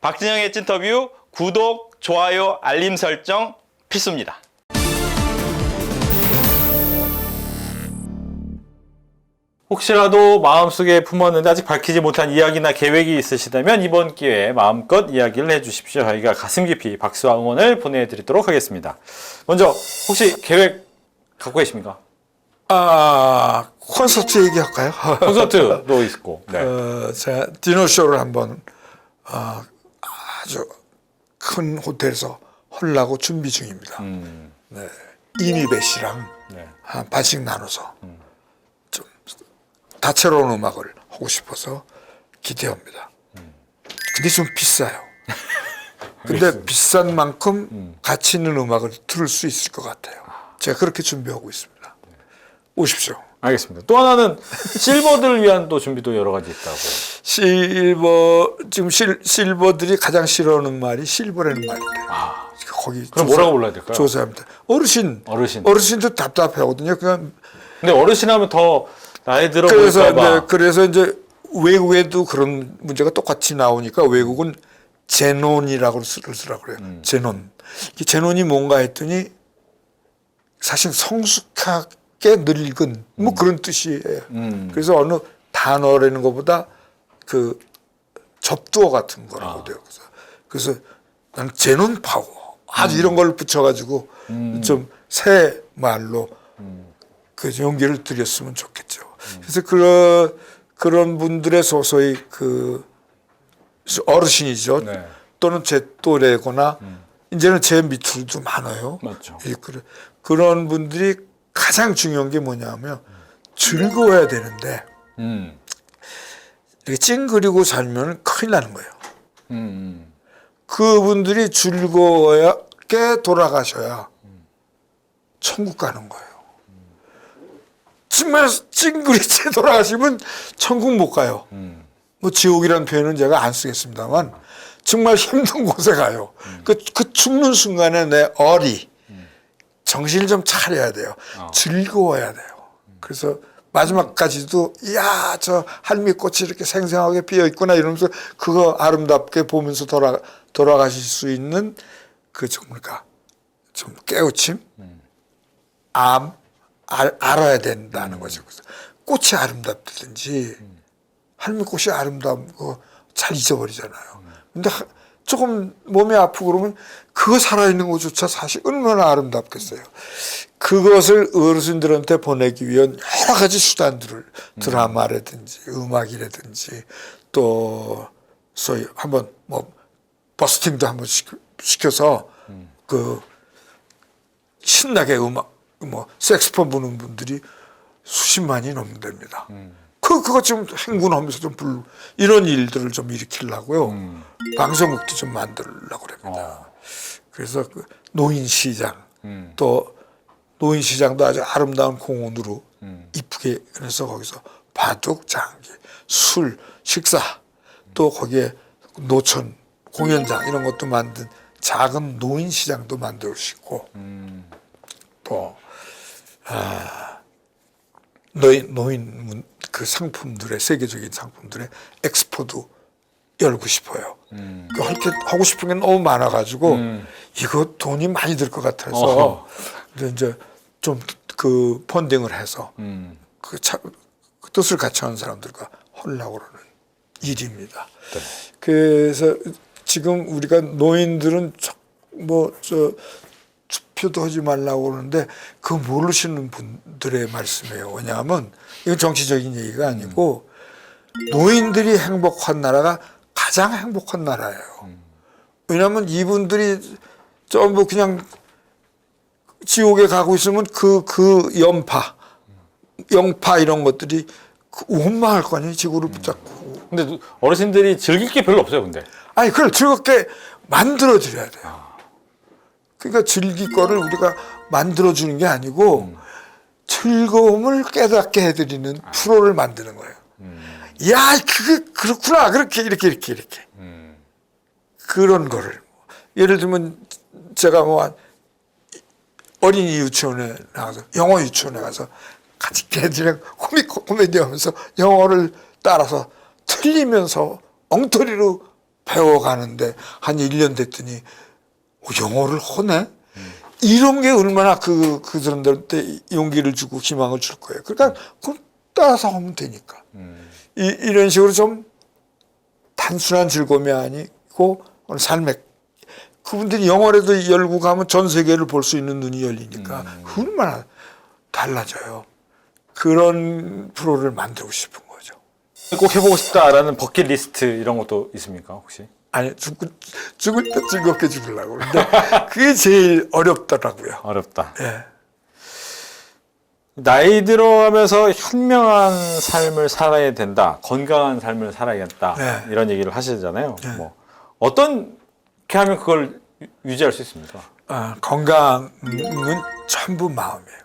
박진영의 찐터뷰 구독, 좋아요, 알림 설정 필수입니다. 혹시라도 마음속에 품었는데 아직 밝히지 못한 이야기나 계획이 있으시다면 이번 기회에 마음껏 이야기를 해주십시오. 저희가 가슴 깊이 박수와 응원을 보내드리도록 하겠습니다. 먼저 혹시 계획 갖고 계십니까? 콘서트 얘기할까요? 콘서트도 있고. 네. 제가 디너쇼를 한번 아주 큰 호텔에서 하려고 준비 중입니다. 네. 이미배 씨랑 네. 한 반씩 나눠서 좀 다채로운 음악을 하고 싶어서 기대합니다. 근데 좀 비싸요. 근데 비싼 만큼 가치 있는 음악을 들을 수 있을 것 같아요. 제가 그렇게 준비하고 있습니다. 오십시오. 알겠습니다. 또 하나는 실버들을 위한 또 준비도 여러 가지 있다고. 지금 실버들이 가장 싫어하는 말이 실버라는 말인데. 거기 그럼 뭐라고 불러야 될까요? 조사합니다. 어르신도 답답하거든요. 그냥 근데 어르신 하면 더 나이 들어 그래서 보일까 봐. 그래서 이제 외국에도 그런 문제가 똑같이 나오니까 외국은 제논이라고 쓰라고 그래요. 제논. 이 제논이 뭔가 했더니 사실 성숙하게 늙은 뭐 그런 뜻이에요. 그래서 어느 단어라는 것보다 그 접두어 같은 거라고 돼요. 그래서 나는 제논 파워 아주 이런 걸 붙여가지고 좀 새 말로 그 용기를 드렸으면 좋겠죠. 그래서 그런 분들의 소소히 그 어르신이죠. 네. 또는 제 또래거나 이제는 제 밑으로도 많아요. 맞죠. 그런 분들이 가장 중요한 게 뭐냐면 즐거워야 되는데 이렇게 찡그리고 살면 큰일 나는 거예요. 그분들이 즐거워게 돌아가셔야 천국 가는 거예요. 정말 찡그리게 돌아가시면 천국 못 가요. 뭐 지옥이라는 표현은 제가 안 쓰겠습니다만 정말 힘든 곳에 가요. 그 죽는 순간에 내 정신을 좀 차려야 돼요. 즐거워야 돼요. 그래서 마지막까지도 이야 저 할미꽃이 이렇게 생생하게 피어 있구나 이러면서 그거 아름답게 보면서 돌아가실 수 있는 그 뭡니까 좀 깨우침, 알아야 된다는 거죠. 그래서 꽃이 아름답든지 할미꽃이 아름다운 거 잘 잊어버리잖아요. 근데 조금 몸이 아프고 그러면 그거 살아있는 것조차 사실 얼마나 아름답겠어요. 그것을 어르신들한테 보내기 위한 여러 가지 수단들을 드라마라든지 음악이라든지 또 소위 한번 뭐 버스팅도 한번 시켜서 그 신나게 음악 뭐 색스폰 부는 분들이 수십만이 넘는답니다. 그거 좀 행군하면서 좀 이런 일들을 좀 일으키려고요. 방송국도 좀 만들려고 합니다. 그래서 그 노인시장 또 노인시장도 아주 아름다운 공원으로 이쁘게 해서 거기서 바둑, 장기, 술, 식사 또 거기에 노천 공연장 이런 것도 만든 작은 노인시장도 만들시고 또 노인 그 상품들의 세계적인 상품들의 엑스포도 열고 싶어요. 할 게 하고 싶은 게 너무 많아가지고 이거 돈이 많이 들 것 같아서 이제 좀 그 펀딩을 해서 그 뜻을 같이 하는 사람들과 하려고 그러는 일입니다. 네. 그래서 지금 우리가 노인들은 투표도 하지 말라고 그러는데 그거 모르시는 분들의 말씀이에요. 왜냐하면 이건 정치적인 얘기가 아니고 노인들이 행복한 나라가 가장 행복한 나라예요. 왜냐하면 이분들이 전부 그냥 지옥에 가고 있으면 그 영파 이런 것들이 원망할 거 아니에요. 지구를 붙잡고. 근데 어르신들이 즐길 게 별로 없어요, 근데. 아니 그걸 즐겁게 만들어드려야 돼요. 그러니까 즐길 거를 우리가 만들어주는 게 아니고 즐거움을 깨닫게 해드리는 프로를 만드는 거예요. 야, 그렇구나. 이렇게. 그런 거를. 예를 들면 제가 뭐 어린이 유치원에 나가서 영어 유치원에 가서 같이 걔들이랑 코미디 하면서 영어를 따라서 틀리면서 엉터리로 배워가는데 한 1년 됐더니 영어를 하네? 이런 게 얼마나 그 사람들한테 용기를 주고 희망을 줄 거예요. 그러니까 그걸 따라서 하면 되니까. 이런 식으로 좀 단순한 즐거움이 아니고 삶의 그분들이 영어라도 열고 가면 전 세계를 볼 수 있는 눈이 열리니까 그 얼마나 달라져요. 그런 프로를 만들고 싶은 거죠. 꼭 해보고 싶다라는 버킷리스트 이런 것도 있습니까 혹시? 아니 죽을 때 즐겁게 죽으려고. 근데 그게 제일 어렵더라고요. 어렵다. 예. 나이 들어가면서 현명한 삶을 살아야 된다, 건강한 삶을 살아야겠다 네. 이런 얘기를 하시잖아요. 네. 뭐 어떻게 하면 그걸 유지할 수 있습니까? 건강은 전부 마음이에요.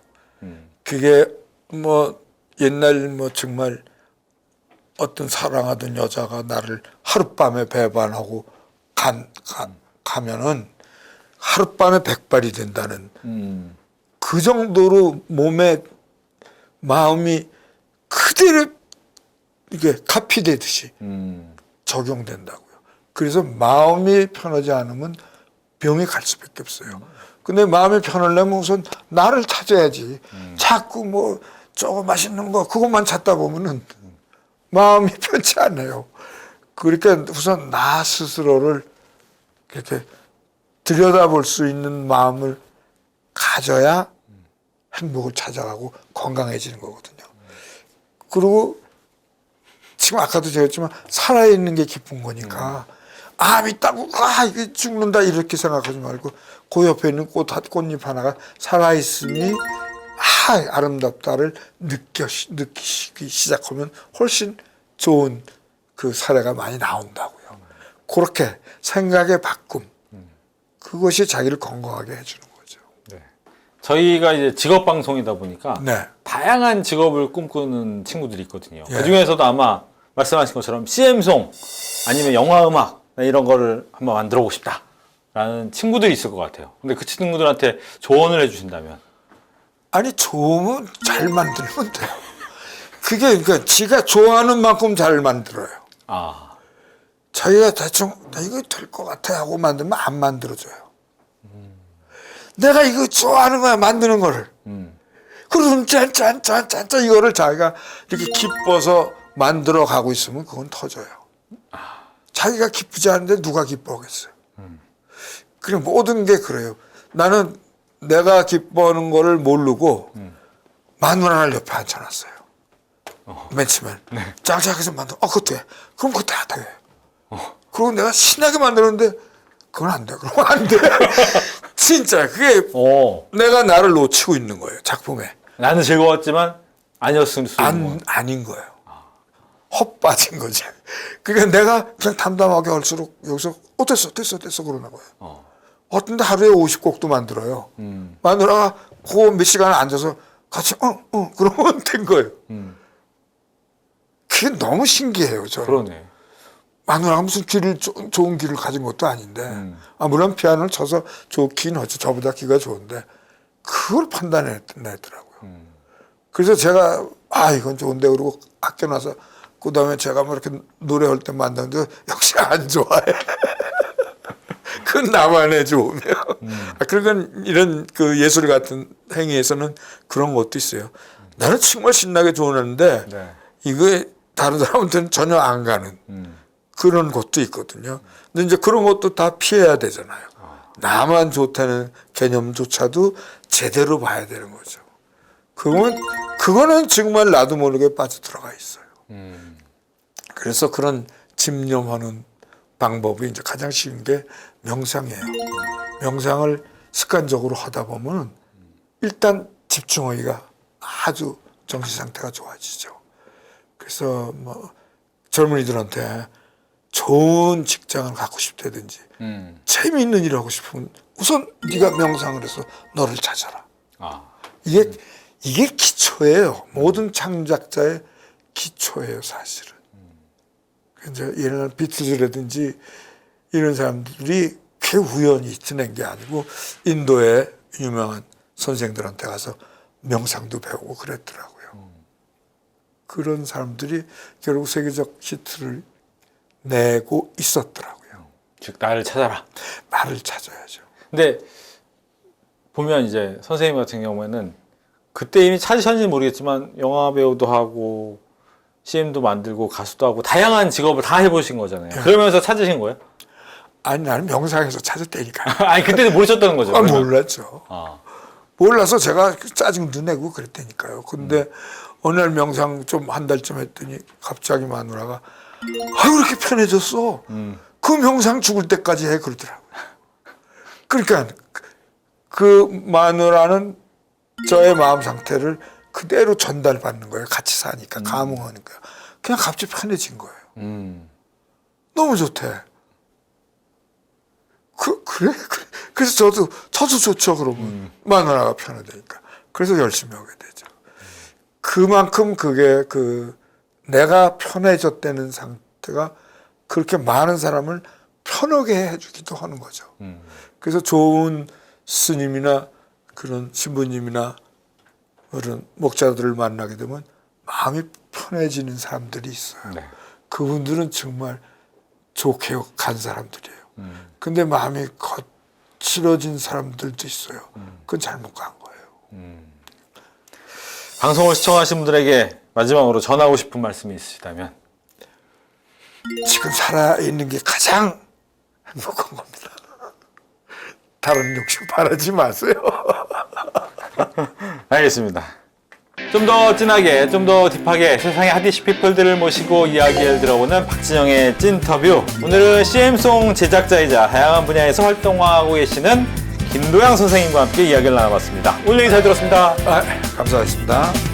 그게 뭐 옛날 뭐 정말 어떤 사랑하던 여자가 나를 하룻밤에 배반하고 가면은 하룻밤에 백발이 된다는 그 정도로 몸에 마음이 그대로 이게 카피되듯이 적용된다고요. 그래서 마음이 편하지 않으면 병이 갈 수밖에 없어요. 근데 마음이 편하려면 우선 나를 찾아야지. 자꾸 뭐 조금 맛있는 거 그것만 찾다 보면은 마음이 편치 않아요. 그러니까 우선 나 스스로를 이렇게 들여다볼 수 있는 마음을 가져야 행복을 찾아가고 건강해지는 거거든요. 그리고 지금 아까도 제가 했지만 살아있는 게 기쁜 거니까 암 있다고 이게 죽는다 이렇게 생각하지 말고 그 옆에 있는 꽃잎 하나가 살아있으니 아름답다를 느끼기 시작하면 훨씬 좋은 그 사례가 많이 나온다고요. 그렇게 생각의 바꿈 그것이 자기를 건강하게 해주는 거죠. 네. 저희가 이제 직업 방송이다 보니까 네. 다양한 직업을 꿈꾸는 친구들이 있거든요. 예. 그 중에서도 아마 말씀하신 것처럼 CM송 아니면 영화 음악 이런 거를 한번 만들어 보고 싶다라는 친구들이 있을 것 같아요. 근데 그 친구들한테 조언을 해주신다면? 아니 좋으면 잘 만들면 돼요. 그게 그러니까 지가 좋아하는 만큼 잘 만들어요. 아, 자기가 대충 나 이거 될 것 같아 하고 만들면 안 만들어져요. 내가 이거 좋아하는 거야 만드는 거를. 그러면 짠짠짠짠짠 이거를 자기가 이렇게 기뻐서 만들어 가고 있으면 그건 터져요. 자기가 기쁘지 않은데 누가 기뻐하겠어요. 그냥 모든 게 그래요. 나는 내가 기뻐하는 거를 모르고 마누라를 옆에 앉혀놨어요. 맨 처음엔 짝짝해서 만들어. 그거 돼. 그럼 그거 다 돼. 그리고 내가 신나게 만드는데 그건 안 돼. 그러면 안 돼. 진짜 그게 내가 나를 놓치고 있는 거예요. 작품에. 나는 즐거웠지만 아니었을 수 있는 아닌 거예요. 헛빠진 거지. 그러니까 내가 그냥 담담하게 할수록 여기서 됐어 그러나 거예요. 어떤데 하루에 50곡도 만들어요. 마누라가 그 몇 시간 앉아서 같이 그러면 된 거예요. 그게 너무 신기해요. 저는. 그러네. 마누라가 무슨 좋은 귀를 가진 것도 아닌데 물론 피아노를 쳐서 좋긴 하죠. 저보다 귀가 좋은데 그걸 판단해내더라고요. 그래서 제가 이건 좋은데 그러고 아껴놔서 그 다음에 제가 뭐 이렇게 노래할 때 만드는데 역시 안 좋아해. 그건 나만의 좋으며. 그러니까 이런 그 예술 같은 행위에서는 그런 것도 있어요. 나는 정말 신나게 좋아하는데 네. 이거 다른 사람한테는 전혀 안 가는 그런 것도 있거든요. 근데 이제 그런 것도 다 피해야 되잖아요. 나만 좋다는 개념조차도 제대로 봐야 되는 거죠. 그거는 정말 나도 모르게 빠져들어가 있어요. 그래서 그런 집념하는 방법이 이제 가장 쉬운 게 명상이에요. 명상을 습관적으로 하다 보면 일단 집중하기가 아주 정신 상태가 좋아지죠. 그래서 뭐 젊은이들한테 좋은 직장을 갖고 싶다든지 재미있는 일을 하고 싶으면 우선 네가 명상을 해서 너를 찾아라. 이게 기초예요. 모든 창작자의 기초예요, 사실은. 이제 예를 비틀즈라든지 이런 사람들이 그 우연히 지낸 게 아니고 인도의 유명한 선생들한테 가서 명상도 배우고 그랬더라고요. 그런 사람들이 결국 세계적 히트를 내고 있었더라고요. 즉 나를 찾아라. 나를 찾아야죠. 근데 보면 이제 선생님 같은 경우에는 그때 이미 찾으셨는지 모르겠지만 영화 배우도 하고 CM도 만들고 가수도 하고 다양한 직업을 다 해보신 거잖아요. 그러면서 찾으신 거예요? 아니 나는 명상에서 찾았다니까. 아니 그때는 모르셨다는 거죠? 아, 그러면? 몰랐죠. 아. 몰라서 제가 짜증도 내고 그랬다니까요. 근데 어느 날 명상 좀 한 달쯤 했더니 갑자기 마누라가 아 그렇게 편해졌어. 그 명상 죽을 때까지 해 그러더라고요. 그러니까 그 마누라는 저의 마음 상태를 그대로 전달받는 거예요. 같이 사니까 감흥하는 거예요. 그냥 갑자기 편해진 거예요. 너무 좋대. 그래? 그래서 저도 좋죠. 그러면 마누라가 편하다니까. 그래서 열심히 하게 되죠. 그만큼 그게 내가 편해졌다는 상태가 그렇게 많은 사람을 편하게 해주기도 하는 거죠. 그래서 좋은 스님이나 그런 신부님이나 그런 목자들을 만나게 되면 마음이 편해지는 사람들이 있어요. 네. 그분들은 정말 좋게 간 사람들이에요. 근데 마음이 거칠어진 사람들도 있어요. 그건 잘못 간 거예요. 방송을 시청하신 분들에게 마지막으로 전하고 싶은 말씀이 있으시다면? 지금 살아있는 게 가장 행복한 겁니다. 다른 욕심 바라지 마세요. 알겠습니다. 좀 더 진하게, 좀 더 딥하게 세상의 핫이슈 피플들을 모시고 이야기를 들어보는 박진영의 찐터뷰. 오늘은 CM송 제작자이자 다양한 분야에서 활동하고 계시는 김도영 선생님과 함께 이야기를 나눠봤습니다. 오늘 얘기 잘 들었습니다. 감사했습니다.